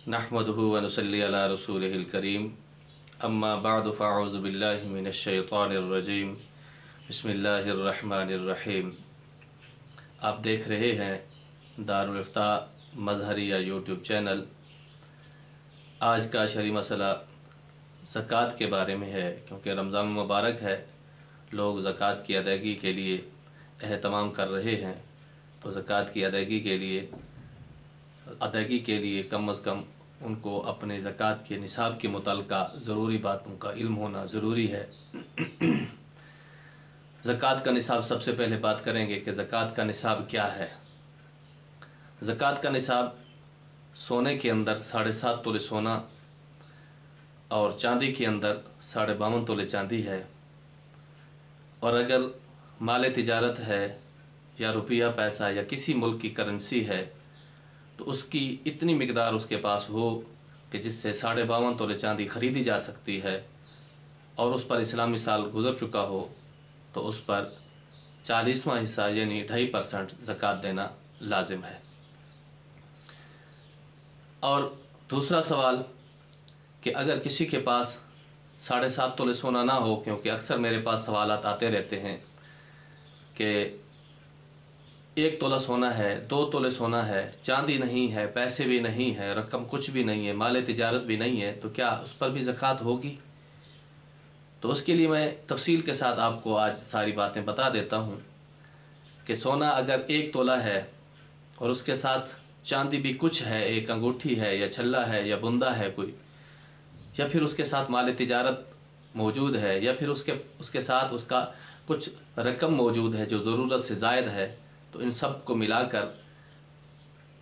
नहमदुहु व नुसल्ली अला रसूलिहिल करीम अम्मा बअद फ़अऊज़ु बिल्लाहि मिनश शैतानिर रजीम बिस्मिल्लाहिर रहमानिर रहीम। आप देख रहे हैं दारुल इफ्ता मज़हरिया यूट्यूब चैनल। आज का शरई मसला ज़कात के बारे में है, क्योंकि रमज़ान मुबारक है, लोग ज़कात की अदायगी के लिए एहतमाम कर रहे हैं। तो ज़कात की अदायगी के लिए कम अज़ कम उनको अपने ज़कात के निसाब के मुताल्लिक़ ज़रूरी बातों का इल्म होना ज़रूरी है। ज़कात का निसाब, सबसे पहले बात करेंगे कि ज़कात का निसाब क्या है। ज़कात का निसाब सोने के अंदर 7.5 तोले सोना और चांदी के अंदर 52.5 तोले चांदी है। और अगर माल तिजारत है या रुपया पैसा या किसी मुल्क की करेंसी है तो उसकी इतनी मिकदार उसके पास हो कि जिससे 52.5 तोले चांदी ख़रीदी जा सकती है और उस पर इस्लामी साल गुज़र चुका हो, तो उस पर 40वां हिस्सा यानी 2.5% ज़कात देना लाजिम है। और दूसरा सवाल कि अगर किसी के पास 7.5 तोले सोना ना हो, क्योंकि अक्सर मेरे पास सवालात आते रहते हैं कि 1 तोला सोना है, 2 तोले सोना है, चांदी नहीं है, पैसे भी नहीं है, रकम कुछ भी नहीं है, माल तिजारत भी नहीं है, तो क्या उस पर भी ज़कात होगी? तो उसके लिए मैं तफसील के साथ आपको आज सारी बातें बता देता हूँ कि सोना अगर 1 तोला है और उसके साथ चांदी भी कुछ है, एक अंगूठी है या छल्ला है या बुंदा है कोई, या फिर उसके साथ माल तिजारत मौजूद है, या फिर उसके साथ उसका कुछ रकम मौजूद है जो ज़रूरत से ज़ायद है, तो इन सब को मिलाकर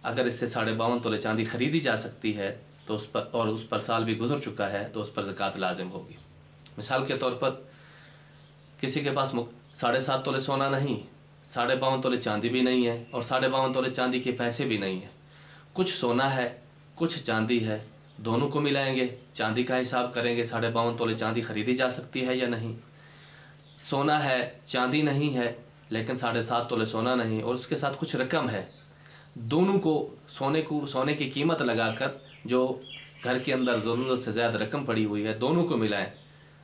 अगर इससे 52.5 तोले चांदी ख़रीदी जा सकती है तो उस पर साल भी गुजर चुका है तो उस पर ज़कात लाजिम होगी। मिसाल के तौर पर किसी के पास 7.5 तोले सोना नहीं, 52.5 तोले चांदी भी नहीं है और 52.5 तोले चांदी के पैसे भी नहीं है, कुछ सोना है कुछ चांदी है, दोनों को मिलाएंगे, चांदी का हिसाब करेंगे 52.5 तोले चांदी ख़रीदी जा सकती है या नहीं। सोना है चांदी नहीं है लेकिन 7.5 तोले सोना नहीं और उसके साथ कुछ रकम है, दोनों को सोने की कीमत लगाकर जो घर के अंदर ज़रूरत से ज़्यादा रकम पड़ी हुई है दोनों को मिलाएं।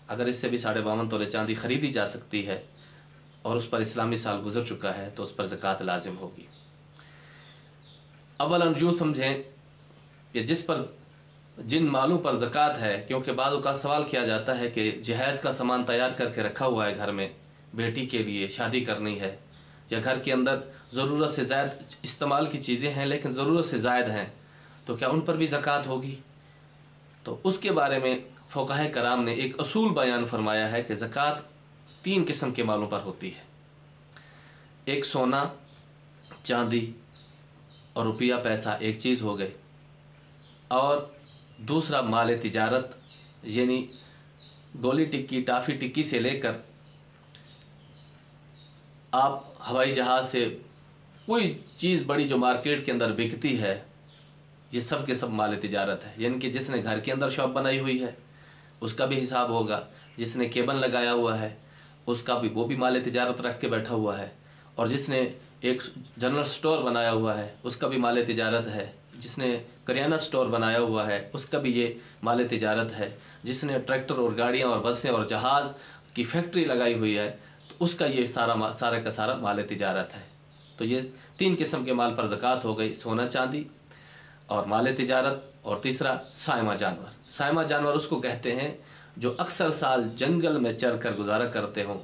अगर इससे भी 52.5 तोले चांदी ख़रीदी जा सकती है और उस पर इस्लामी साल गुजर चुका है तो उस पर ज़कात लाजिम होगी। अव्वलन यूँ समझें कि जिन मालों पर ज़कात है, क्योंकि बाज़ का सवाल किया जाता है कि जहेज़ का सामान तैयार करके रखा हुआ है घर में, बेटी के लिए शादी करनी है, या घर के अंदर ज़रूरत से ज़ायद इस्तेमाल की चीज़ें हैं लेकिन ज़रूरत से ज़ायद हैं, तो क्या उन पर भी ज़कात होगी? तो उसके बारे में फ़ुक़हा कराम ने एक असूल बयान फरमाया है कि ज़कात 3 किस्म के मालों पर होती है। एक सोना चांदी और रुपया पैसा एक चीज़ हो गई, और दूसरा माल तिजारत यानी गोली टिक्की टाफ़ी टिक्की से लेकर आप हवाई जहाज़ से कोई चीज़ बड़ी जो मार्केट के अंदर बिकती है, ये सब के सब माल तिजारत है। यानी कि जिसने घर के अंदर शॉप बनाई हुई है उसका भी हिसाब होगा, जिसने केबल लगाया हुआ है उसका भी, वो भी माल तिजारत रख के बैठा हुआ है, और जिसने एक जनरल स्टोर बनाया हुआ है उसका भी माल तिजारत है, जिसने करियाना स्टोर बनाया हुआ है उसका भी ये माल तिजारत है, जिसने ट्रैक्टर और गाड़ियाँ और बसें और जहाज़ की फैक्ट्री लगाई हुई है तो उसका ये सारा का सारा माल तिजारत है। तो ये 3 किस्म के माल पर ज़कात हो गई, सोना चांदी और माल तिजारत। और तीसरा सायमा जानवर। सायमा जानवर उसको कहते हैं जो अक्सर साल जंगल में चर कर गुजारा करते हों,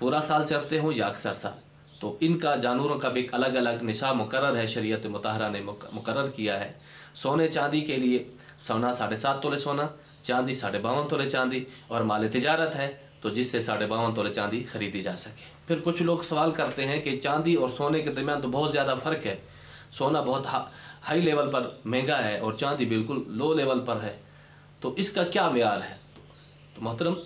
पूरा साल चरते हों या अक्सर साल, तो इनका जानवरों का भी एक अलग अलग निसाब मुकर्रर है, शरीयत मुताहरा ने मुकर्रर किया है। सोने चांदी के लिए सोना 7.5 तोले सोना, चांदी 52.5 तोले चांदी, और माल तिजारत है तो जिससे 52.5 तोले चांदी ख़रीदी जा सके। फिर कुछ लोग सवाल करते हैं कि चांदी और सोने के दरमियान तो बहुत ज़्यादा फ़र्क है, सोना बहुत हाई लेवल पर महंगा है और चांदी बिल्कुल लो लेवल पर है, तो इसका क्या मेयार है? तो मोहतरम,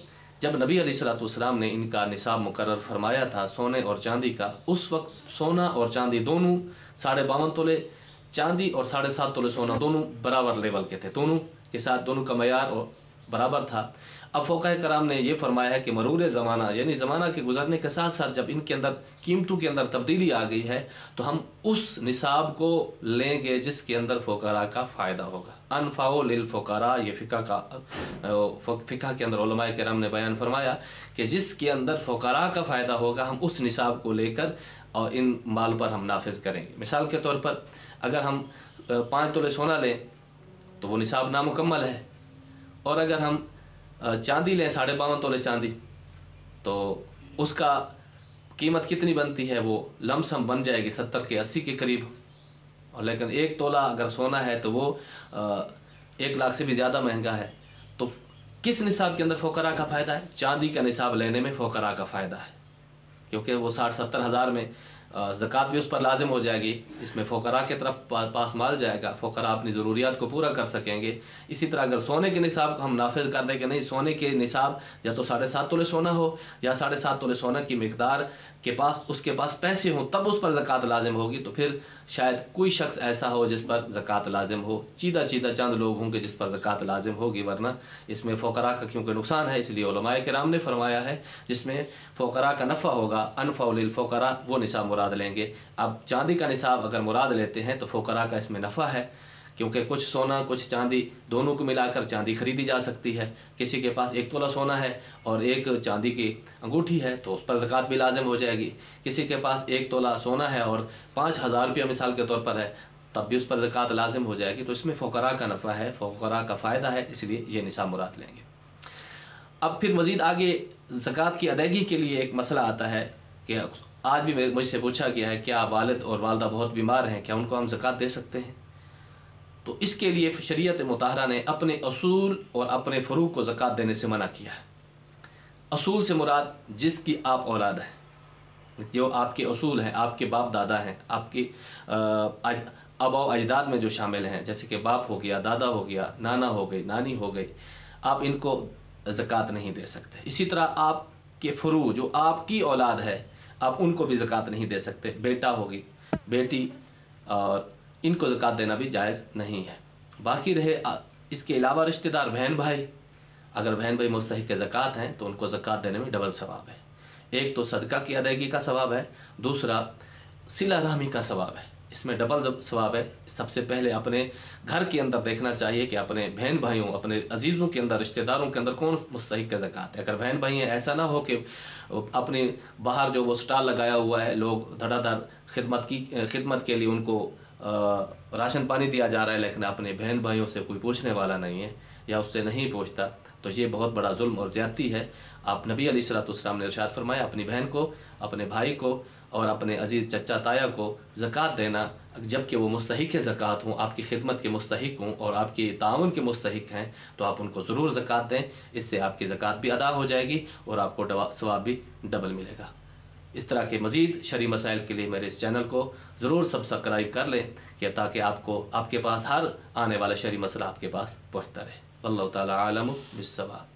जब नबी अलैहिस्सलाम ने इनका निसाब मुकर्रर फरमाया था सोने और चांदी का, उस वक्त सोना और चांदी दोनों 52.5 तोले चांदी और 7.5 तोले सोना दोनों बराबर लेवल के थे, दोनों के साथ दोनों का मेयार और बराबर था। अब फ़ुक़हा कराम ने ये फरमाया है कि मरूर ज़माना, यानी ज़माना के गुज़रने के साथ साथ जब इनके अंदर कीमतों के अंदर तब्दीली आ गई है, तो हम उस निसाब को लेंगे जिसके अंदर फ़ुक़रा का फ़ायदा होगा। अनफ़अउ लिल फ़ुक़रा, ये फ़िक़्ह के अंदर उलमाए किराम ने बयान फरमाया कि जिसके अंदर फ़ुक़रा का फ़ायदा होगा, हम उस निसाब को लेकर और इन माल पर हम नाफिज करेंगे। मिसाल के तौर पर अगर हम 5 तोले सोना लें तो वो निसाब नामुकम्मल है, और अगर हम चांदी लें 52.5 तोले चांदी, तो उसका कीमत कितनी बनती है, वो लमसम बन जाएगी 70 के 80 के करीब। और लेकिन 1 तोला अगर सोना है तो वो 1 लाख से भी ज़्यादा महंगा है। तो किस निसाब के अंदर फ़ुक़रा का फ़ायदा है? चांदी का निसाब लेने में फ़ुक़रा का फ़ायदा है, क्योंकि वो 60-70 हज़ार में ज़कात भी उस पर लाजिम हो जाएगी। इसमें फ़ुक़रा के तरफ पास माल जाएगा, फ़ुक़रा अपनी ज़रूरियात को पूरा कर सकेंगे। इसी तरह अगर सोने के निसाब को हम नाफिज कर दें कि नहीं, सोने के निसाब या तो 7.5 तोले सोना हो या 7.5 तोले सोना की मिकदार के पास उसके पास पैसे हों, तब उस पर ज़कात लाजिम होगी। तो फिर शायद कोई शख्स ऐसा हो जिस पर ज़कात लाजिम हो, चीदा चंद लोग होंगे जिस पर ज़कात लाजिम होगी, वरना इसमें फ़ुक़रा का क्योंकि नुकसान है, इसलिए उलमाए किराम ने फरमाया है जिसमें फ़ुक़रा का नफ़ा होगा, अनफ़अउ लिल फ़ुक़रा, वो निसाब मुराद लेंगे। अब चांदी का निसाब अगर मुराद लेते हैं तो फ़ुक़रा का इसमें नफ़ा है, क्योंकि कुछ सोना कुछ चांदी दोनों को मिलाकर चांदी खरीदी जा सकती है। किसी के पास 1 तोला सोना है और 1 चांदी की अंगूठी है तो उस पर ज़कात भी लाजिम हो जाएगी। किसी के पास 1 तोला सोना है और 5,000 रुपया मिसाल के तौर पर है, तब भी उस पर ज़कात लाजिम हो जाएगी। तो इसमें फ़ुक़रा का नफ़ा है, फ़ुक़रा का फ़ायदा है, इसलिए ये निसाब मुराद लेंगे। अब फिर मज़ीद आगे ज़कात की अदायगी के लिए एक मसला आता है कि आज भी मुझसे पूछा गया है, क्या वालिद और वालदा बहुत बीमार हैं, क्या उनको हम ज़कात दे सकते हैं? तो इसके लिए शरीयत मुताहरा ने अपने असूल और अपने फ़ुरूक़ को ज़कात देने से मना किया है। असूल से मुराद जिसकी आप औलाद है, जो आपके असूल हैं, आपके बाप दादा हैं, आपके आबा अजदाद में जो शामिल हैं, जैसे कि बाप हो गया, दादा हो गया, नाना हो गई, नानी हो गई, आप इनको ज़कात नहीं दे सकते। इसी तरह आपके फ़ुरू जो आपकी औलाद है, आप उनको भी ज़कात नहीं दे सकते। बेटा होगी, बेटी, और इनको ज़कात देना भी जायज़ नहीं है। बाकी रहे इसके अलावा रिश्तेदार, बहन भाई, अगर बहन भाई मुस्तहिक़ ज़कात हैं तो उनको ज़कात देने में डबल सवाब है। एक तो सदका की अदायगी का सवाब है, दूसरा सिला रहमी का सवाब है, इसमें डबल सवाब है। सबसे पहले अपने घर के अंदर देखना चाहिए कि अपने बहन भाइयों, अपने अजीज़ों के अंदर, रिश्तेदारों के अंदर कौन मुस्तहिक़ ज़कात है। अगर बहन भाई हैं, ऐसा ना हो कि अपने बाहर जो वो स्टॉल लगाया हुआ है, लोग धड़ाधड़ खिदमत के लिए उनको राशन पानी दिया जा रहा है, लेकिन अपने बहन भाइयों से कोई पूछने वाला नहीं है या उससे नहीं पूछता, तो ये बहुत बड़ा जुल्म और ज़्यादती है। आप नबी अलैहिस्सलाम ने इरशाद फरमाया, अपनी बहन को, अपने भाई को और अपने अजीज़ चचा ताया को ज़कात देना, जबकि वो मुस्तहिक़ ज़कात हों, आपकी खिदमत के मुस्तहिक़ हों और आपके ताउन के मुस्तहिक़ हैं, तो आप उनको ज़रूर ज़कात दें। इससे आपकी ज़कात भी अदा हो जाएगी और आपको सवाब भी डबल मिलेगा। इस तरह के मज़ीद शरई मसाइल के लिए मेरे इस चैनल को ज़रूर सब्सक्राइब कर लें, कि ताकि आपके पास हर आने वाला शरई मसला आपके पास पहुँचता रहे। वल्लाहु ताला आलम बिस्सवाब।